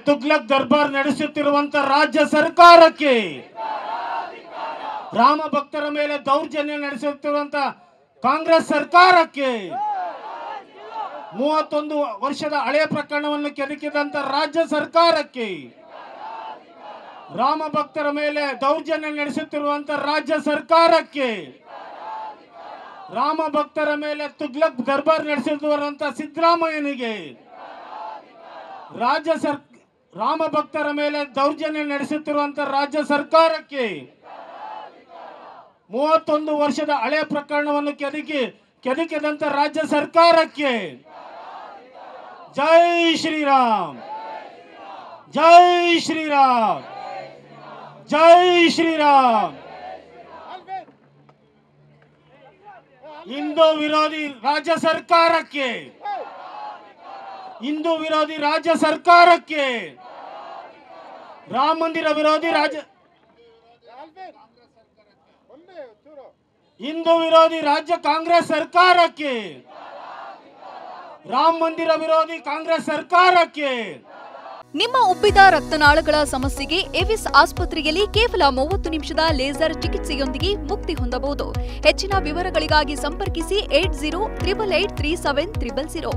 ತುಗ್ಲಕ್ ದರ್ಬಾರ್ ನಡೆಸುತ್ತಿರುವಂತ ರಾಜ್ಯ ಸರ್ಕಾರಕ್ಕೆ, ರಾಮ ಭಕ್ತರ ಮೇಲೆ ದೌರ್ಜನ್ಯ ನಡೆಸುತ್ತಿರುವಂತ ಕಾಂಗ್ರೆಸ್ ಸರ್ಕಾರಕ್ಕೆ, 31 ವರ್ಷದ ಹಳೆಯ ಪ್ರಕರಣವನ್ನು ಕೆದಕಿದಂತ ರಾಜ್ಯ ಸರ್ಕಾರಕ್ಕೆ, ರಾಮ ಭಕ್ತರ ಮೇಲೆ ದೌರ್ಜನ್ಯ ನಡೆಸುತ್ತಿರುವಂತ ರಾಜ್ಯ ಸರ್ಕಾರಕ್ಕೆ, ರಾಮ ಭಕ್ತರ ಮೇಲೆ ತುಗ್ಲಕ್ ದರ್ಬಾರ್ ನಡೆಸುತ್ತಿರುವಂತ ಸಿದ್ದರಾಮಯ್ಯನಿಗೆ, ರಾಮ ಭಕ್ತರ ಮೇಲೆ ದೌರ್ಜನ್ಯ ನಡೆಸುತ್ತಿರುವಂತ ರಾಜ್ಯ ಸರ್ಕಾರಕ್ಕೆ, 31 ವರ್ಷದ ಹಳೆಯ ಪ್ರಕರಣವನ್ನು ಕೆದಕಿದಂತ ರಾಜ್ಯ ಸರ್ಕಾರಕ್ಕೆ ಜೈ ಶ್ರೀರಾಮ್, ಜೈ ಶ್ರೀರಾಮ್, ಜೈ ಶ್ರೀರಾಮ್. ಹಿಂದೂ ವಿರೋಧಿ ರಾಜ್ಯ ಸರ್ಕಾರಕ್ಕೆ, ಹಿಂದೂ ವಿರೋಧಿ ರಾಜ್ಯ ಸರ್ಕಾರಕ್ಕೆ, ರಾಮ ಮಂದಿರ ವಿರೋಧಿ ಹಿಂದೂ ವಿರೋಧಿ ರಾಜ್ಯ ಕಾಂಗ್ರೆಸ್ ಸರ್ಕಾರಕ್ಕೆ, ರಾಮ ಮಂದಿರ ವಿರೋಧಿ ಕಾಂಗ್ರೆಸ್ ಸರ್ಕಾರಕ್ಕೆ. ನಿಮ್ಮ ಉಬ್ಬಿದ ರಕ್ತನಾಳಗಳ ಸಮಸ್ಯೆಗೆ ಎವಿಸ್ ಆಸ್ಪತ್ರೆಯಲ್ಲಿ ಕೇವಲ 30 ನಿಮಿಷದ ಲೇಸರ್ ಚಿಕಿತ್ಸೆಯೊಂದಿಗೆ ಮುಕ್ತಿ ಹೊಂದಬಹುದು. ಹೆಚ್ಚಿನ ವಿವರಗಳಿಗಾಗಿ ಸಂಪರ್ಕಿಸಿ 8088837300.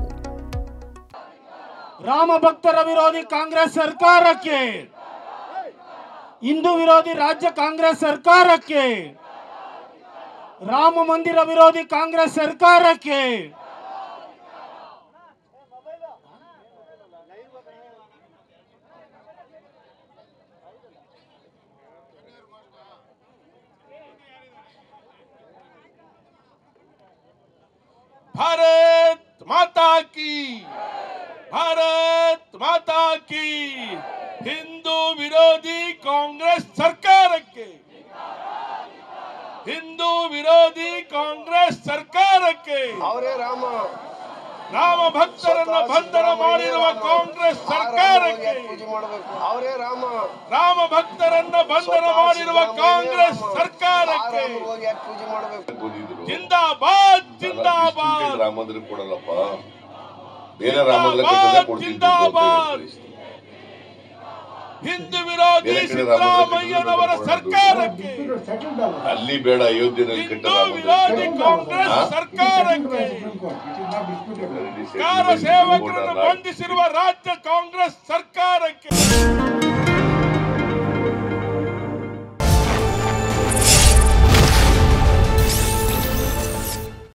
ರಾಮ ಭಕ್ತರ ವಿರೋಧಿ ಕಾಂಗ್ರೆಸ್ ಸರ್ಕಾರಕ್ಕೆ, ಹಿಂದೂ ವಿರೋಧಿ ರಾಜ್ಯ ಕಾಂಗ್ರೆಸ್ ಸರ್ಕಾರಕ್ಕೆ, ರಾಮ ಮಂದಿರ ವಿರೋಧಿ ಕಾಂಗ್ರೆಸ್ ಸರ್ಕಾರಕ್ಕೆ, भारत माता की, भारत माता की. हिंदू विरोधी कांग्रेस सरकार के, हिंदू विरोधी कांग्रेस सरकार के राम भक्तरನ್ನ ಬಂಧನ ಮಾಡಿರುವ ಕಾಂಗ್ರೆಸ್ ಸರ್ಕಾರಕ್ಕೆ, ರಾಮ ಭಕ್ತರನ್ನ ಬಂಧನ ಮಾಡಿರುವ ಕಾಂಗ್ರೆಸ್ ಸರ್ಕಾರಕ್ಕೆ ಜಿಂದಾಬಾದ್, ಜಿಂದಾಬಾದ್. ರಾಮ ಮಂದಿರ ಕೊಡಲ್ಲಪ್ಪ, ಬೇರೆ ರಾಮ ಮಂದಿರ ಕೊಡ್ತೀನಿ. ಹಿಂದೂ ವಿರೋಧಿ ಸಿದ್ದರಾಮಯ್ಯನವರ ಸರ್ಕಾರಕ್ಕೆ, ಅಲ್ಲಿ ಬೇಡ, ಅಯೋಧ್ಯೆಯಲ್ಲಿ ಹಿಂದೂ ವಿರೋಧಿ ಕಾಂಗ್ರೆಸ್ ಸರ್ಕಾರಕ್ಕೆ, ಕಾರ ಸೇವಕರನ್ನು ಬಂಧಿಸಿರುವ ರಾಜ್ಯ ಕಾಂಗ್ರೆಸ್ ಸರ್ಕಾರಕ್ಕೆ